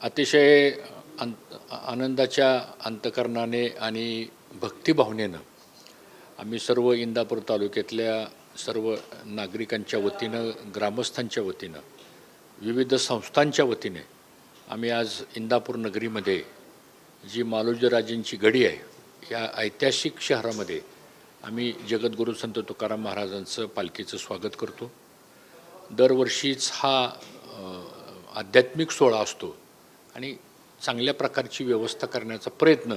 अतिशय आनंदाच्या अंतःकरणाने आणि भक्तिभावनेनं आम्ही सर्व इंदापूर तालुक्यातल्या सर्व नागरिकांच्या वतीनं, ग्रामस्थांच्या वतीनं, विविध संस्थांच्या वतीने आम्ही आज इंदापूर नगरीमध्ये जी मालोजीराजेंची गडी आहे, या ऐतिहासिक शहरामध्ये आम्ही जगद्गुरू संत तुकाराम महाराजांचं पालखीचं स्वागत करतो. दरवर्षीच हा आध्यात्मिक सोहळा असतो आणि चांगल्या प्रकारची व्यवस्था करण्याचा प्रयत्न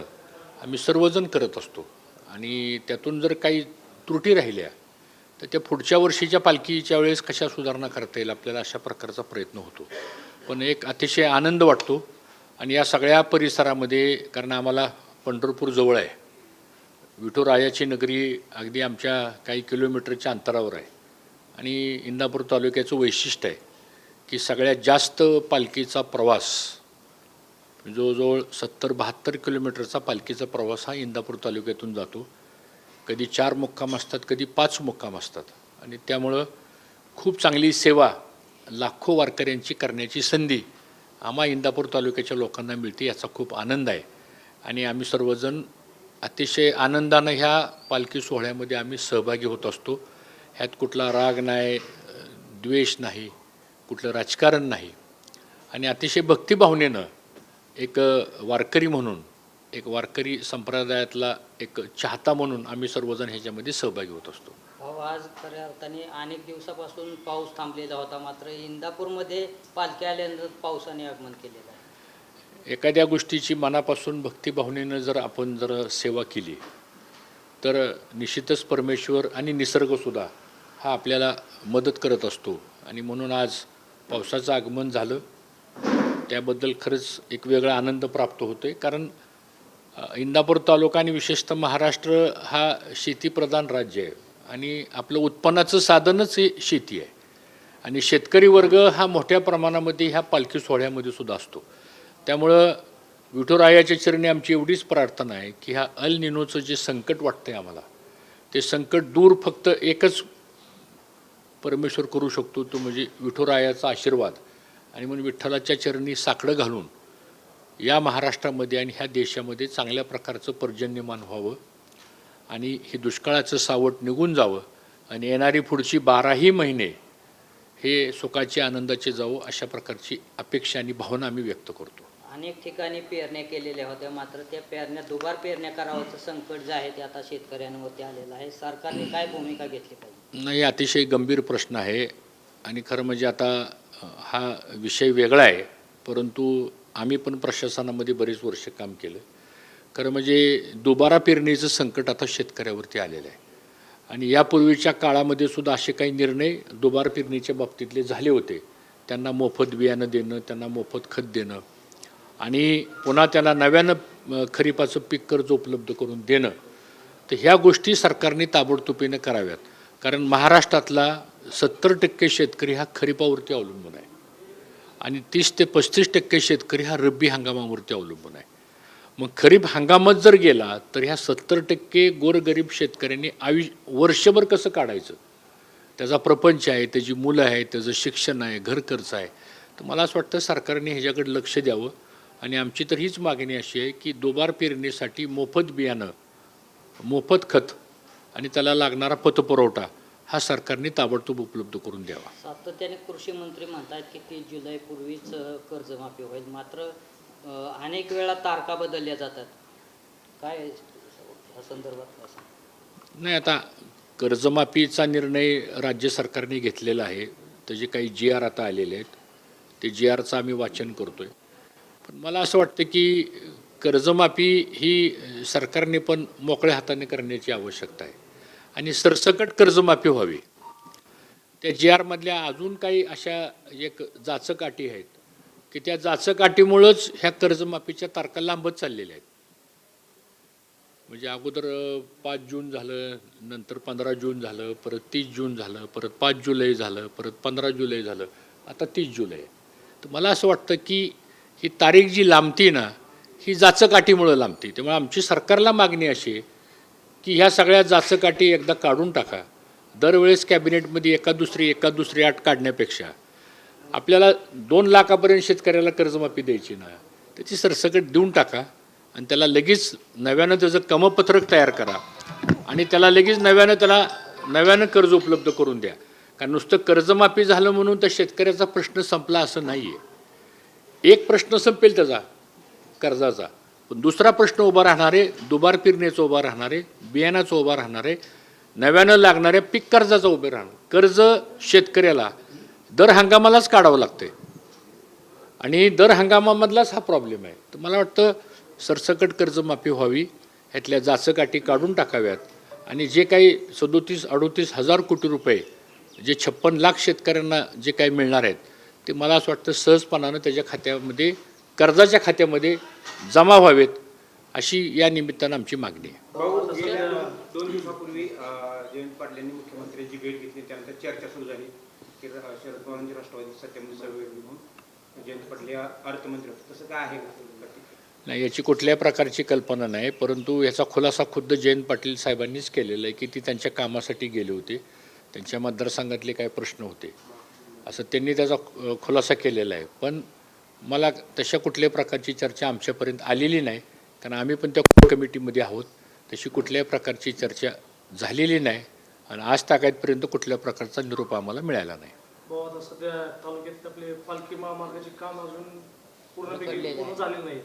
आम्ही सर्वजण करत असतो आणि त्यातून जर काही त्रुटी राहिल्या तर त्या पुढच्या वर्षीच्या पालखीच्या वेळेस कशा सुधारणा करता येईल आपल्याला अशा प्रकारचा प्रयत्न होतो. पण एक अतिशय आनंद वाटतो आणि या सगळ्या परिसरामध्ये, कारण आम्हाला पंढरपूर जवळ आहे, विठुरायाची नगरी अगदी आमच्या काही किलोमीटरच्या अंतरावर आहे आणि इंदापूर तालुक्याचं वैशिष्ट्य आहे की सगळ्यात जास्त पालखीचा प्रवास जवळजवळ 70-72 किलोमीटरचा पालखीचा प्रवास हा इंदापूर तालुक्यातून जातो. कधी 4 मुक्काम असतात, कधी 5 मुक्काम असतात आणि त्यामुळं खूप चांगली सेवा लाखो वारकऱ्यांची करण्याची संधी आम्हा इंदापूर तालुक्याच्या लोकांना मिळते. याचा खूप आनंद आहे आणि आम्ही सर्वजण अतिशय आनंदानं ह्या पालखी सोहळ्यामध्ये आम्ही सहभागी होत असतो. ह्यात कुठला राग नाही, द्वेष नाही, कुठलं राजकारण नाही आणि अतिशय भक्तिभावनेनं एक वारकरी म्हणून, एक वारकरी संप्रदायातला एक चाहता म्हणून आम्ही सर्वजण ह्याच्यामध्ये सहभागी होत असतो. आज खऱ्या अर्थाने अनेक दिवसापासून पाऊस थांबलेला होता, मात्र इंदापूरमध्ये पालखी आल्यानंतर पावसाने आगमन केलेलं आहे. एखाद्या गोष्टीची मनापासून भक्तिभावनेनं जर आपण सेवा केली तर निश्चितच परमेश्वर आणि निसर्गसुद्धा हा आपल्याला मदत करत असतो आणि म्हणून आज पावसाचं आगमन झालं त्याबद्दल खरंच एक वेगळा आनंद प्राप्त होतो आहे. कारण इंदापूर तालुका आणि विशेषतः महाराष्ट्र हा शेतीप्रधान राज्य आहे आणि आपलं उत्पन्नाचं साधनच हे शेती आहे आणि शेतकरी वर्ग हा मोठ्या प्रमाणामध्ये ह्या पालखी सोहळ्यामध्ये सुद्धा असतो. त्यामुळं विठुरायाच्या चरणी आमची एवढीच प्रार्थना आहे की ह्या अल निनोचं जे संकट वाटतंय आम्हाला, ते संकट दूर फक्त एकच परमेश्वर करू शकतो, तो म्हणजे विठुरायाचा आशीर्वाद. आणि म्हणून विठ्ठलाच्या चरणी साकडं घालून या महाराष्ट्रामध्ये आणि ह्या देशामध्ये चांगल्या प्रकारचं पर्जन्यमान व्हावं आणि हे दुष्काळाचं सावट निघून जावं आणि येणारी पुढची 12ही महिने हे सुखाचे आनंदाचे जावं, अशा प्रकारची अपेक्षा आणि भावना आम्ही व्यक्त करतो. अनेक ठिकाणी पेरण्या केलेल्या होत्या, मात्र त्या पेरण्या दुबार पेरण्या करावंचं संकट जे आहे ते आता शेतकऱ्यांवरती आलेलं आहे. सरकारने काय भूमिका घेतली पाहिजे? नाही, अतिशय गंभीर प्रश्न आहे आणि खरं म्हणजे आता हा विषय वेगळा आहे, परंतु आम्ही पण प्रशासनामध्ये बरेच वर्ष काम केलं. खरं म्हणजे दुबारा पेरणीचं संकट आता शेतकऱ्यावरती आलेलं आहे आणि यापूर्वीच्या काळामध्ये सुद्धा असे काही निर्णय दुबार पेरणीच्या बाबतीतले झाले होते. त्यांना मोफत बियाणं देणं, त्यांना मोफत खत देणं आणि पुन्हा त्यांना नव्यानं खरीपाचं पीक कर्ज उपलब्ध करून देणं. तर ह्या गोष्टी सरकारने ताबडतोबीने कराव्यात, कारण महाराष्ट्रातला 70% शेतकरी हा खरीपावरती अवलंबून आहे आणि 30 ते 35% शेतकरी हा रब्बी हंगामावरती अवलंबून आहे. मग खरीप हंगामात जर गेला तर ह्या 70% गोरगरीब शेतकऱ्यांनी वर्षभर कसं काढायचं? त्याचा प्रपंच आहे, त्याची मुलं आहे, त्याचं शिक्षण आहे, घर खर्च आहे. तर मला असं वाटतं सरकारने ह्याच्याकडे लक्ष द्यावं आणि आमची तर हीच मागणी अशी आहे की दुबार पेरणीसाठी मोफत बियाणं, मोफत खत आणि त्याला लागणारा पतपुरवठा हा सरकारने ताबडतोब उपलब्ध करून द्यावा. सातत्याने कृषी मंत्री म्हणतात की 30 जुलैपूर्वीच कर्जमाफी होईल, मात्र अनेक वेळा तारखा बदलल्या जातात. काय या संदर्भात असं? नाही, आता कर्जमाफीचा निर्णय राज्य सरकारने घेतलेला आहे. त्याचे काही GR आता आलेले आहेत, ते GRचं आम्ही वाचन करतो आहे. पण मला असं वाटतं की कर्जमाफी ही सरकारने पण मोकळ्या हाताने करण्याची आवश्यकता आहे आणि सरसकट कर्जमाफी व्हावी. त्या GRमधल्या अजून काही अशा एक जाचक अटी आहेत की त्या जाचक अटीमुळंच ह्या कर्जमाफीच्या तारखा लांबत चाललेल्या आहेत. म्हणजे अगोदर 5 जून झालं, नंतर 15 जून झालं, परत 30 जून झालं, परत 5 जुलै झालं, परत 15 जुलै झालं, आता 30 जुलै आहे. तर मला असं वाटतं की ही तारीख जी लांबती ना, ही जाचकाठीमुळं लांबती. त्यामुळे आमची सरकारला मागणी अशी आहे की ह्या सगळ्या जाचकाठी एकदा काढून टाका. दरवेळेस कॅबिनेटमध्ये एका दुसरी अट काढण्यापेक्षा आपल्याला 2 लाखापर्यंत शेतकऱ्याला कर्जमाफी द्यायची ना, त्याची सरसकट देऊन टाका आणि त्याला लगेच नव्यानं त्याचं कमपत्रक तयार करा आणि त्याला लगेच नव्यानं कर्ज उपलब्ध करून द्या. कारण नुसतं कर्जमाफी झालं म्हणून त्या शेतकऱ्याचा प्रश्न संपला असं नाही आहे. एक प्रश्न संपेल त्याचा कर्जाचा, पण दुसरा प्रश्न उभा राहणार आहे, दुबार पेरणीचा उभा राहणार आहे, बियाणाचा उभा राहणार आहे, नव्यानं लागणाऱ्या पीक कर्जाचा उभे राहणार. कर्ज शेतकऱ्याला दर हंगामालाच काढावं लागतंय आणि दर हंगामामधलाच हा प्रॉब्लेम आहे. तर मला वाटतं सरसकट कर्जमाफी व्हावी, ह्यातल्या जाचकाठी काढून टाकाव्यात आणि जे काही 37-38 हजार कोटी रुपये जे 56 लाख शेतकऱ्यांना जे काही मिळणार आहेत ते मला असं वाटतं सहजपणानं त्याच्या खात्यामध्ये कर्जाच्या खात्यामध्ये जमा व्हावेत अशी या निमित्तानं आमची मागणी आहे. गेल्या 2 दिवसापूर्वी जयंत पाटील यांनी मुख्यमंत्र्यांची भेट घेतली, त्यानंतर चर्चा सुरू झाली की शरद पवारांची राष्ट्रवादी सत्तेमध्ये सभेवर घेऊन जयंत पाटील या अर्थमंत्री होते. तसं काय आहे? नाही, याची कुठल्याही प्रकारची कल्पना नाही, परंतु याचा खुलासा खुद्द जयंत पाटील साहेबांनीच केलेला आहे की ती त्यांच्या कामासाठी गेले होते, त्यांच्या मतदारसंघातले काही प्रश्न होते असं त्यांनी त्याचा खुलासा केलेला आहे. पण मला तशा कुठल्याही प्रकारची चर्चा आमच्यापर्यंत आलेली नाही, कारण आम्ही पण त्या कमिटीमध्ये आहोत. तशी कुठल्याही प्रकारची चर्चा झालेली नाही आणि आज तागायतपर्यंत कुठल्या प्रकारचा निरोप आम्हाला मिळाला नाही. आता सध्या तालुक्यात आपले पालखी महामार्गाचे काम अजून पूर्ण झाले नाही,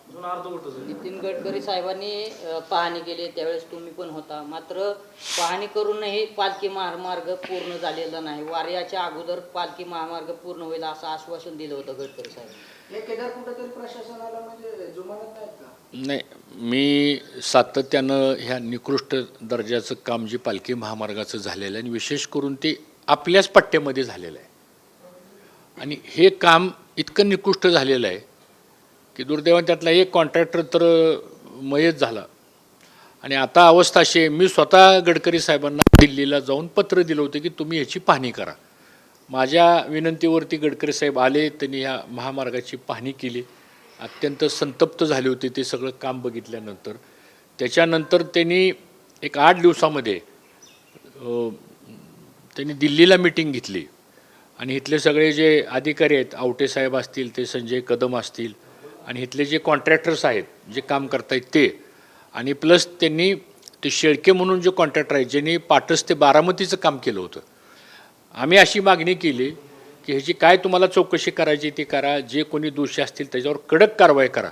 अजून अर्धवटच आहे. नितीन गडकरी साहेबांनी पाहणी केली, त्यावेळेस तुम्ही पण होता, मात्र पाहणी करूनही पालखी महामार्ग पूर्ण झालेला नाही. वाऱ्याच्या अगोदर पालखी महामार्ग पूर्ण होईल असं आश्वासन दिलं होतं गडकरी साहेब. हे केदार कुठेतरी प्रशासनाला म्हणजे जुमानत नाहीत का? नाही, मी सातत्यानं ह्या निकृष्ट दर्जाचं काम जे पालखी महामार्गाचं झालेलं आहे आणि विशेष करून ते आपल्याच पट्ट्यामध्ये झालेलं आहे आणि हे काम इतकं निकृष्ट झालेलं आहे की दुर्दैवाने त्यातला एक कॉन्ट्रॅक्टर तर मयत झाला. आणि आता अवस्था अशी आहे, मी स्वतः गडकरी साहेबांना दिल्लीला जाऊन पत्र दिलं होतं की तुम्ही ह्याची पाहणी करा. माझ्या विनंतीवरती गडकरी साहेब आले, त्यांनी ह्या महामार्गाची पाहणी केली, अत्यंत संतप्त झाले होते ते सगळं काम बघितल्यानंतर. त्याच्यानंतर त्यांनी एक 8 दिवसामध्ये त्यांनी दिल्लीला मीटिंग घेतली आणि इथले सगळे जे अधिकारी आहेत, आवटे साहेब असतील, ते संजय कदम असतील आणि इथले जे कॉन्ट्रॅक्टर्स आहेत जे काम करतायत ते, आणि प्लस त्यांनी ते शेळके म्हणून जे कॉन्ट्रॅक्टर आहेत ज्यांनी पाटस ते बारामतीचं काम केलं होतं. आम्ही अशी मागणी केली की ह्याची काय तुम्हाला चौकशी करायची ती करा, जे कोणी दोषी असतील त्याच्यावर कडक कारवाई करा.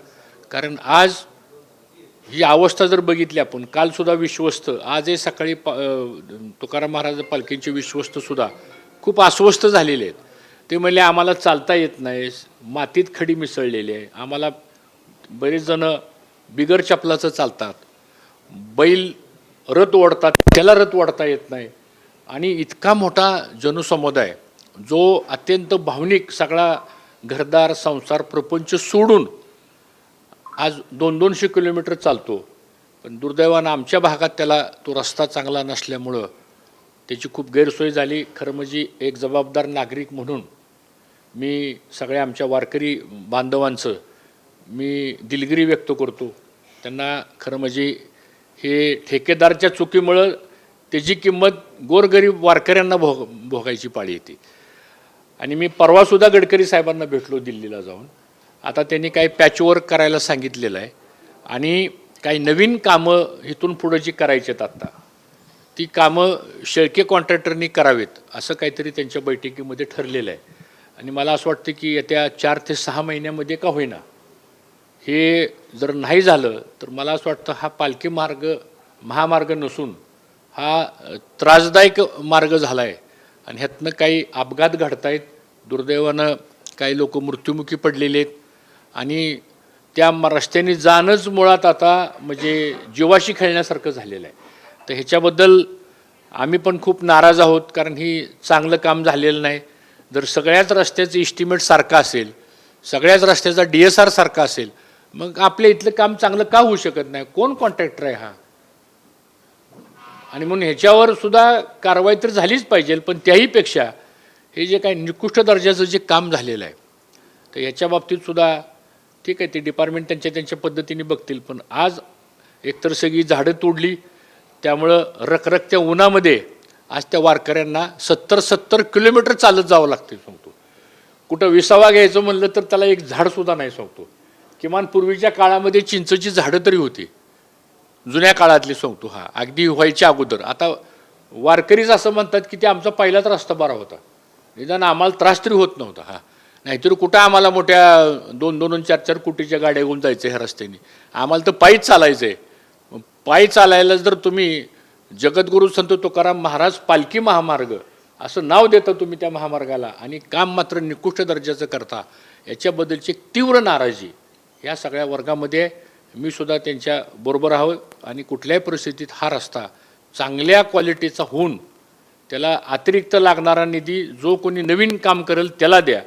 कारण आज ही अवस्था जर बघितली आपण, कालसुद्धा विश्वस्त, आजही सकाळी तुकाराम महाराज पालखींचे विश्वस्तसुद्धा खूप अस्वस्थ झालेले आहेत. ते म्हणले आम्हाला चालता येत नाही, मातीत खडी मिसळलेली आहे, आम्हाला बरेच जणं बिगर चपलाचं चालतात, बैल रथ ओढतात त्याला रथ ओढता येत नाही. आणि इतका मोठा जनसमुदाय जो अत्यंत भावनिक सगळा घरदार संसार प्रपंच सोडून आज 200-200 किलोमीटर चालतो, पण दुर्दैवानं आमच्या भागात त्याला तो रस्ता चांगला नसल्यामुळं त्याची खूप गैरसोय झाली. खरं म्हणजे एक जबाबदार नागरिक म्हणून मी सगळ्या आमच्या वारकरी बांधवांचं मी दिलगिरी व्यक्त करतो. त्यांना खरं म्हणजे हे ठेकेदारच्या चुकीमुळं त्याची किंमत गोरगरीब वारकऱ्यांना भोगायची पाळी येते. आणि मी परवासुद्धा गडकरी साहेबांना भेटलो दिल्लीला जाऊन. आता त्यांनी काही पॅचवर्क करायला सांगितलेलं आहे आणि काही नवीन कामं इथून पुढं जी करायची आहेत आत्ता ती कामं शेळके कॉन्ट्रॅक्टरनी करावेत असं काहीतरी त्यांच्या बैठकीमध्ये ठरलेलं आहे. आणि मला असं वाटतं की येत्या 4 ते 6 महिन्यामध्ये का होईना हे जर नाही झालं तर मला असं वाटतं हा पालखी महामार्ग नसून हा त्रासदायक मार्ग झाला आहे आणि ह्यातनं काही अपघात घडत आहेत. दुर्दैवानं काही लोक मृत्युमुखी पडलेले आहेत आणि त्या रस्त्याने जाणंच मुळात आता म्हणजे जीवाशी खेळण्यासारखं झालेलं आहे. तर ह्याच्याबद्दल आम्ही पण खूप नाराज आहोत, कारण ही चांगलं काम झालेलं नाही. जर सगळ्याच रस्त्याचं इस्टिमेट सारखं असेल, सगळ्याच रस्त्याचा DSR सारखा असेल, मग आपल्या इथलं काम चांगलं का होऊ शकत नाही? कोण कॉन्ट्रॅक्टर आहे हा? आणि म्हणून ह्याच्यावर सुद्धा कारवाई तर झालीच पाहिजे, पण त्याहीपेक्षा हे जे काही निकृष्ट दर्जाचं जे काम झालेलं आहे तर ह्याच्या बाबतीत सुद्धा ठीक आहे, ते डिपार्टमेंट त्यांच्या पद्धतीने बघतील. पण आज एकतर सगळी झाडं तोडली, त्यामुळं रखरखत्या उन्हामध्ये आज त्या वारकऱ्यांना 70 किलोमीटर चालत जावं लागते. सांगतो कुठं विसावा घ्यायचं म्हणलं तर त्याला एक झाडसुद्धा नाही सांगतो. किमान पूर्वीच्या काळामध्ये चिंचेची झाडं तरी होती, जुन्या काळातली सांगतो. हा अगदी व्हायच्या अगोदर. आता वारकरीच असं म्हणतात की ते आमचा पहिलाच रस्ता बरा होता, निदान आम्हाला त्रास तरी होत नव्हता. हा नाहीतर कुठं आम्हाला मोठ्या 2-2 4-4 कोटीच्या गाड्या घेऊन जायचं ह्या रस्त्याने, आम्हाला तर पायीच चालायचं आहे. पायी चालायला जर तुम्ही जगद्गुरू संत तुकाराम महाराज पालखी महामार्ग असं नाव देता तुम्ही त्या महामार्गाला, आणि काम मात्र निकृष्ट दर्जाचं करता, याच्याबद्दलची तीव्र नाराजी या सगळ्या वर्गामध्ये मी सुद्धा त्यांच्या बरोबर आहोत. आणि कुठल्याही परिस्थितीत हा रस्ता चांगल्या क्वालिटीचा होऊन त्याला अतिरिक्त लागणारा निधी जो कोणी नवीन काम करेल त्याला द्या,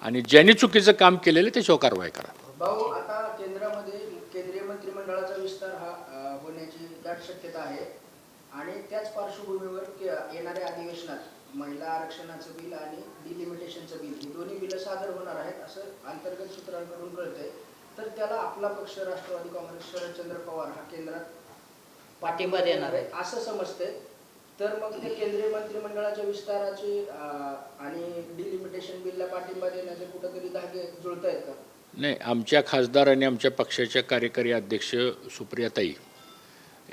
आणि ज्यांनी चुकीचं काम केलेलं त्याच्यावर कारवाई करा. भाऊ, आता केंद्रामध्ये केंद्रीय मंत्रिमंडळाचा विस्तार होण्याची दाट शक्यता आहे आणि त्याच पार्श्वभूमीवर येणाऱ्या अधिवेशनात महिला आरक्षणाचं बिल आणि डिलिमिटेशनचं बिल ही दोन्ही बिलं सादर होणार आहेत असं अंतर्गत सूत्रांकडून कळतंय. तर त्याला आपला पक्ष राष्ट्रवादी काँग्रेस शरदचंद्र पवार हा केंद्रात पाठिंबा देणार आहे असं समजतंय. तर मग ते केंद्रीय मंत्रिमंडळाच्या विस्ताराचे आणि डिलिमिटेशन बिलला पाठिंबा देण्याचे कुठेतरी धागे जुळतायत का? नाही, आमच्या खासदार आणि आमच्या पक्षाच्या कार्यकारी अध्यक्ष सुप्रियाताई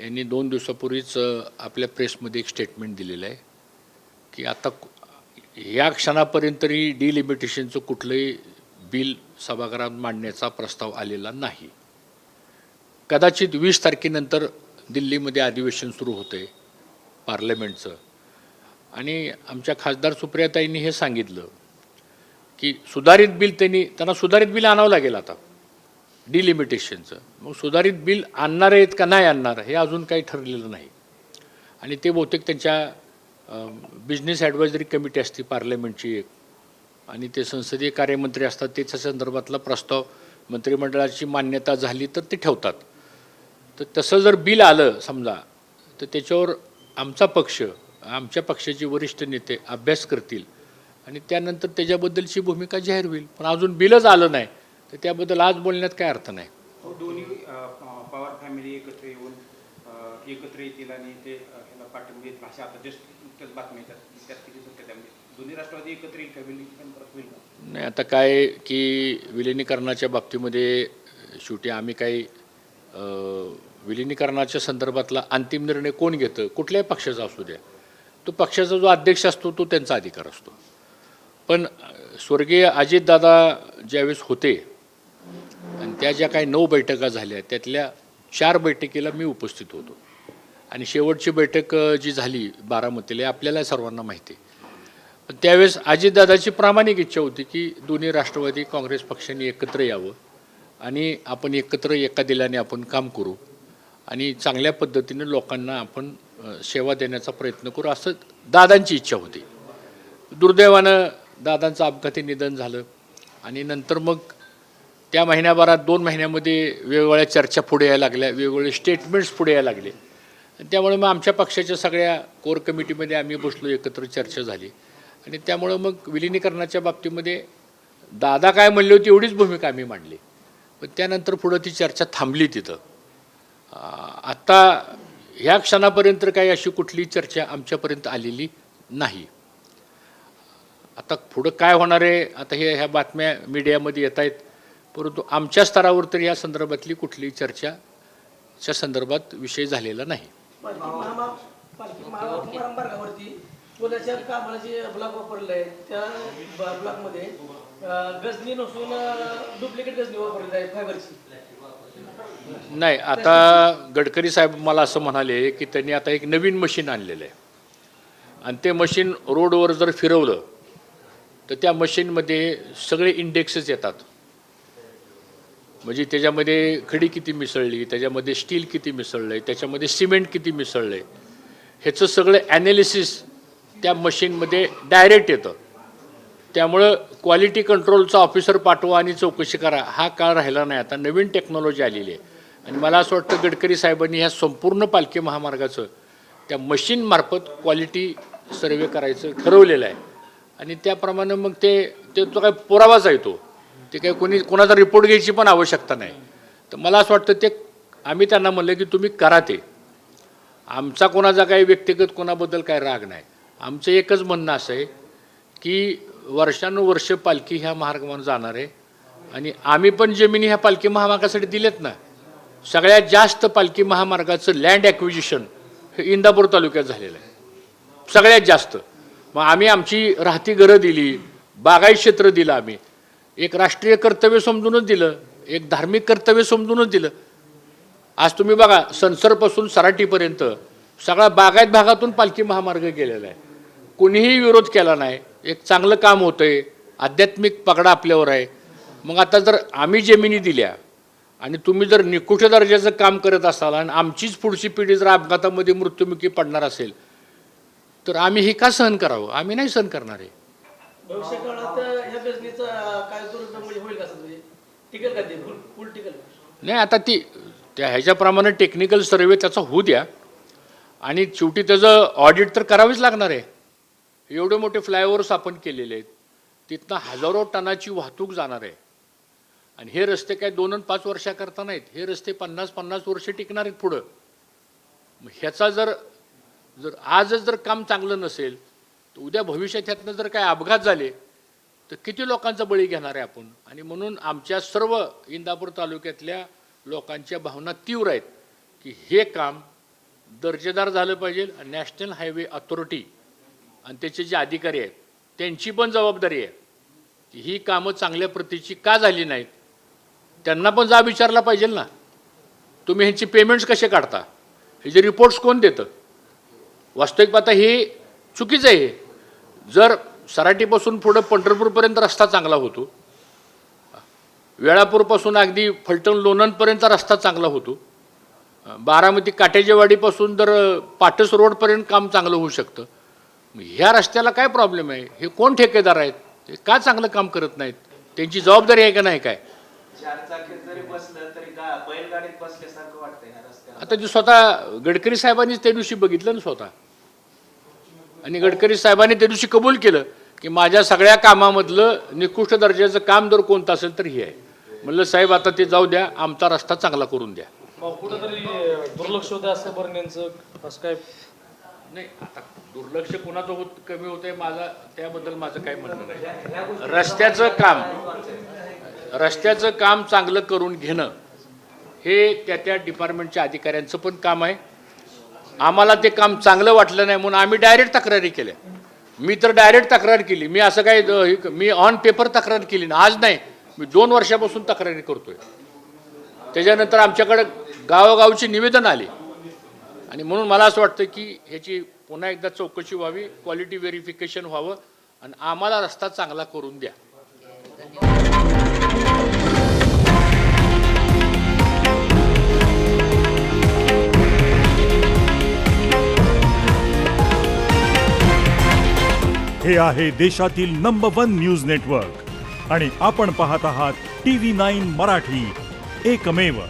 यांनी 2 दिवसापूर्वीच आपल्या प्रेसमध्ये एक स्टेटमेंट दिलेलं आहे की आता या क्षणापर्यंत तरी डिलिमिटेशनचं कुठलंही बिल सभागृहात मांडण्याचा प्रस्ताव आलेला नाही. कदाचित 20 तारखेनंतर दिल्लीमध्ये अधिवेशन सुरू होते पार्लमेंटचं, आणि आमच्या खासदार सुप्रियाताईंनी हे सांगितलं की सुधारित बिल त्यांना सुधारित बिल आणावं लागेल आता डिलिमिटेशनचं. मग सुधारित बिल आणणार आहेत का नाही आणणार हे अजून काही ठरलेलं नाही. आणि ते बहुतेक त्यांच्या बिझनेस ॲडवायझरी कमिटी असते पार्लमेंटची एक, आणि ते संसदीय कार्यमंत्री असतात, त्याच्या संदर्भातला प्रस्ताव मंत्रिमंडळाची मान्यता झाली तर ते ठेवतात. तर तसं जर बिल आलं समजा तर त्याच्यावर आमचा पक्ष, आमच्या पक्षाचे वरिष्ठ नेते अभ्यास करतील आणि त्यानंतर त्याच्याबद्दलची भूमिका जाहीर होईल. पण अजून बिलच आलं नाही तर त्याबद्दल आज बोलण्यात काय अर्थ नाही. दोन्ही पवार फॅमिली एकत्र येऊन एकत्र येतील आणि ते ह्याला पाठिंबा देतील अशा आता जस्ट बातम्या येतात, त्यात किती सत्यता म्हणजे दोन्ही राष्ट्रवादी एकत्र येईल का, विलीनीकरण परत होईल का? नाही, आता काय की विलिनीकरणाच्या बाबतीमध्ये शेवटी आम्ही काही विलिनीकरणाच्या संदर्भातला अंतिम निर्णय कोण घेतं, कुठल्याही पक्षाचा असू द्या, तो पक्षाचा जो अध्यक्ष असतो तो त्यांचा अधिकार असतो. पण स्वर्गीय अजितदादा ज्यावेळेस होते आणि त्या ज्या काही 9 बैठका झाल्या त्यातल्या 4 बैठकीला मी उपस्थित होतो, आणि शेवटची बैठक जी झाली बारामतीला आपल्याला सर्वांना माहिती आहे. पण त्यावेळेस अजितदादाची प्रामाणिक इच्छा होती की दोन्ही राष्ट्रवादी काँग्रेस पक्षांनी एकत्र यावं आणि आपण एकत्र एका दिलाने आपण काम करू आणि चांगल्या पद्धतीने लोकांना आपण सेवा देण्याचा प्रयत्न करू, असं दादांची इच्छा होती. दुर्दैवानं दादांचं अपघाती निधन झालं आणि नंतर मग त्या महिन्याभरात 2 महिन्यामध्ये वेगवेगळ्या चर्चा पुढे यायला लागल्या, वेगवेगळे स्टेटमेंट्स पुढे यायला लागले. त्यामुळे मग आमच्या पक्षाच्या सगळ्या कोर कमिटीमध्ये आम्ही बसलो, एकत्र चर्चा झाली आणि त्यामुळं मग विलिनीकरणाच्या बाबतीमध्ये दादा काय म्हणले होते एवढीच भूमिका आम्ही मांडली. पण त्यानंतर पुढं ती चर्चा थांबली तिथं. आत्ता ह्या क्षणापर्यंत काही अशी कुठली चर्चा आमच्यापर्यंत आलेली नाही. आता पुढं काय होणार आहे, आता ह्या बातम्या मीडियामध्ये येत आहेत, परंतु आमच्या स्तरावर तर या संदर्भातली कुठलीही चर्चाच्या संदर्भात विषय झालेला नाही. मार्गावरती पुण्याच्या कामाला जे ब्लॉक वापरलं आहे त्या ब्लॉकमध्ये गजनी नसून डुप्लिकेट गजनी वापरली आहे फायबरची. नाही, आता गडकरी साहेब मला असं म्हणाले की त्यांनी आता एक नवीन मशीन आणलेलं आहे आणि ते मशीन रोडवर जर फिरवलं तर त्या मशीनमध्ये सगळे इंडेक्सच येतात. म्हणजे त्याच्यामध्ये खडी किती मिसळली, त्याच्यामध्ये स्टील किती मिसळलं आहे, त्याच्यामध्ये सिमेंट किती मिसळलं आहे, ह्याचं सगळं ॲनालिसिस त्या मशीनमध्ये डायरेक्ट येतं. त्यामुळं क्वालिटी कंट्रोलचा ऑफिसर पाठवा आणि चौकशी करा हा काळ राहिला नाही. आता नवीन टेक्नॉलॉजी आलेली आहे आणि मला असं वाटतं गडकरी साहेबांनी ह्या संपूर्ण पालखी महामार्गाचं त्या मशीनमार्फत क्वालिटी सर्वे करायचं ठरवलेलं आहे आणि त्याप्रमाणे मग ते तो काय पुरावाच आहे, ते काही कोणाचा रिपोर्ट घ्यायची पण आवश्यकता नाही. तर मला असं वाटतं ते आम्ही त्यांना म्हणलं की तुम्ही करा ते. आमचा कोणाचा काही व्यक्तिगत कोणाबद्दल काही राग नाही. आमचं एकच म्हणणं असं आहे की वर्षानुवर्ष पालखी ह्या महामार्गावर जाणार आहे आणि आम्ही पण जमिनी ह्या पालखी महामार्गासाठी दिलेत ना. सगळ्यात जास्त पालखी महामार्गाचं लँड ॲक्विजिशन हे इंदापूर तालुक्यात झालेलं आहे, सगळ्यात जास्त. मग आम्ही आमची राहती घरं दिली, बागायत क्षेत्र दिलं, आम्ही एक राष्ट्रीय कर्तव्य समजूनच दिलं, एक धार्मिक कर्तव्य समजूनच दिलं. आज तुम्ही बघा सनसरपासून सराटीपर्यंत सगळा बागायत भागातून पालखी महामार्ग गेलेला आहे, कुणीही विरोध केला नाही. एक चांगलं काम होतंय, आध्यात्मिक पगडा आपल्यावर आहे. मग आता जर आम्ही जमिनी दिल्या आणि तुम्ही जर निकृष्ट दर्जाचं काम करत असाल आणि आमचीच पुढची पिढी जर अपघातामध्ये मृत्युमुखी पडणार असेल तर आम्ही हे का सहन करावं? आम्ही नाही सहन करणार आहे. भविष्य काळात ह्या गजनीचा काय दुर्गम म्हणजे होईल का असं म्हणजे टिकेल का ते फुल टिकेल? नाही, आता ती त्या ह्याच्याप्रमाणे टेक्निकल सर्वे त्याचा होऊ द्या आणि शेवटी त्याचं ऑडिट तर करावीच लागणार आहे. एवढे मोठे फ्लायओव्हर्स आपण केलेले आहेत, तिथनं हजारो टनाची वाहतूक जाणार आहे आणि हे रस्ते काय 2 आणि 5 वर्षाकरता नाहीत, हे रस्ते 50-50 वर्ष टिकणार आहेत पुढं. मग ह्याचा जर आजच जर काम चांगलं नसेल तर उद्या भविष्यात ह्यातनं जर काय अपघात झाले तर किती लोकांचा बळी घेणार आहे आपण. आणि म्हणून आमच्या सर्व इंदापूर तालुक्यातल्या लोकांच्या भावना तीव्र आहेत की हे काम दर्जेदार झालं पाहिजे. नॅशनल हायवे अथॉरिटी आणि त्याचे जे अधिकारी आहेत त्यांची पण जबाबदारी आहे की ही कामं चांगल्या प्रतीची का झाली नाहीत. त्यांना पण जाब विचारला पाहिजे ना. तुम्ही ह्यांची पेमेंट्स कसे काढता, हे जे रिपोर्ट्स कोण देतं? वास्तविक पाहता हे चुकीचं आहे. जर सराटीपासून पुढं पंढरपूरपर्यंत रस्ता चांगला होतो, वेळापूरपासून अगदी फलटण लोणंदपर्यंत रस्ता चांगला होतो, बारामती काटेजेवाडीपासून जर पाटस रोडपर्यंत काम चांगलं होऊ शकतं. ह्या रस्त्याला काय प्रॉब्लेम आहे? हे कोण ठेकेदार आहेत? ते का चांगलं काम करत नाहीत? त्यांची जबाबदारी आहे का नाही? काय आता जे स्वतः गडकरी साहेबांनी त्या दिवशी बघितलं ना स्वतः, आणि गडकरी साहेबांनी त्या दिवशी कबूल केलं की माझ्या सगळ्या कामामधलं निकृष्ट दर्जाचं काम जर कोणतं असेल तर हे आहे. म्हणलं साहेब आता ते जाऊ द्या, आमचा रस्ता चांगला करून द्या. कुठंतरी दुर्लक्ष होतं असं बर्नेंचं, असं काय नाही, आता दुर्लक्ष कुणाचं कमी होतंय त्याबद्दल माझं काय म्हणणं नाही. रस्त्याचं काम चांगलं करून घेणं हे त्या डिपार्टमेंटच्या अधिकाऱ्यांचं पण काम आहे. आम्हाला ते काम चांगलं वाटलं नाही म्हणून आम्ही डायरेक्ट तक्रारी केल्या. मी तर डायरेक्ट तक्रार केली. मी असं काय मी ऑन पेपर तक्रार केली ना, आज नाही, मी 2 वर्षापासून तक्रारी करतोय. त्याच्यानंतर आमच्याकडे गावोगावची निवेदन आली आणि म्हणून मला असं वाटतं की ह्याची पुन्हा एकदा चौकशी व्हावी, क्वालिटी व्हेरिफिकेशन व्हावं आणि आम्हाला रस्ता चांगला करून द्या. हे आहे देशातील नंबर 1 न्यूज नेटवर्क आणि आपण पाहत आहात TV9 मराठी, एकमेव.